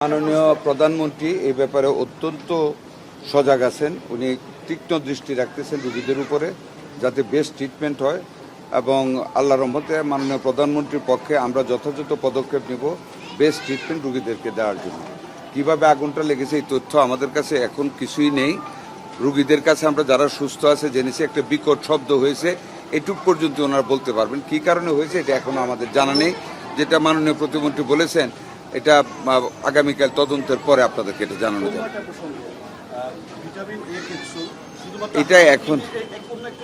মাননীয় প্রধানমন্ত্রী এই ব্যাপারে অত্যন্ত সজাগ আছেন। উনি তীক্ষ্ণ দৃষ্টি রাখতেছেন রোগীদের উপরে, যাতে বেস্ট ট্রিটমেন্ট হয়, এবং আল্লাহর রহমতে মাননীয় প্রধানমন্ত্রীর পক্ষে আমরা যথাযথ পদক্ষেপ নেব বেস্ট ট্রিটমেন্ট রোগীদেরকে দেওয়ার জন্য। কিভাবে আগুনটা লেগেছে এই তথ্য আমাদের কাছে এখন কিছুই নেই। রোগীদের কাছে আমরা যারা সুস্থ আছে জেনেছি একটা বিকট শব্দ হয়েছে, এটুক পর্যন্ত ওনারা বলতে পারবেন। কী কারণে হয়েছে এটা এখনও আমাদের জানা নেই। যেটা মাননীয় প্রতিমন্ত্রী বলেছেন এটা আগামীকাল তদন্তের পরে আপনাদেরকে এটা জানানো যাবে। এটা এখন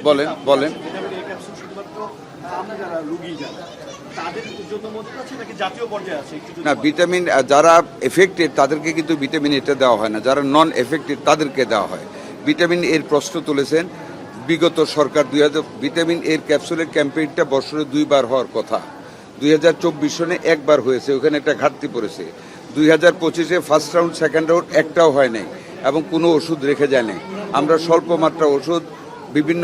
বলেন বলেন না, ভিটামিন যারা এফেক্টেড তাদেরকে কিন্তু ভিটামিন এটা দেওয়া হয় না, যারা নন এফেক্টেড তাদেরকে দেওয়া হয়। ভিটামিন এর প্রশ্ন তুলেছেন বিগত সরকার ভিটামিন এর ক্যাপসুলের ক্যাম্পেইনটা বছরে 2 বার হওয়ার কথা। 2024 সনে একবার হয়েছে, ওখানে একটা ঘাটতি পড়েছে। 2025-এ ফার্স্ট রাউন্ড সেকেন্ড রাউন্ড একটাও হয় নাই, এবং কোনো ওষুধ রেখে যায় নাই। আমরা স্বল্প মাত্রা ওষুধ বিভিন্ন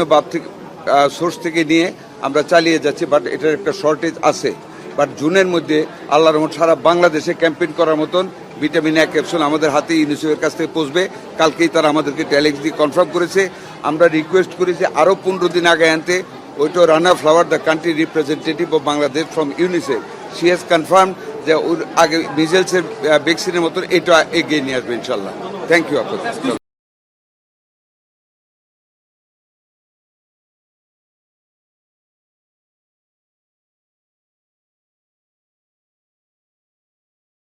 সোর্স থেকে নিয়ে আমরা চালিয়ে যাচ্ছি, বাট এটার একটা শর্টেজ আছে। বাট জুনের মধ্যে আল্লাহর রহমতে সারা বাংলাদেশে ক্যাম্পেইন করার মতন ভিটামিন এ ক্যাপসুল আমাদের হাতে ইউনিসেফের কাছ থেকে পৌঁছবে। কালকেই তারা আমাদেরকে টেলিক্স দিয়ে কনফার্ম করেছে। আমরা রিকোয়েস্ট করেছি আরও 15 দিন আগে আনতে। ওইটা Rana flower, the country representative of Bangladesh from UNICEF, she has confirm যে ওর আগে মিজেলসের ভ্যাকসিনের মতন এটা এগিয়ে নিয়ে আসবে ইনশাল্লাহ। থ্যাংক ইউ আপনাদের।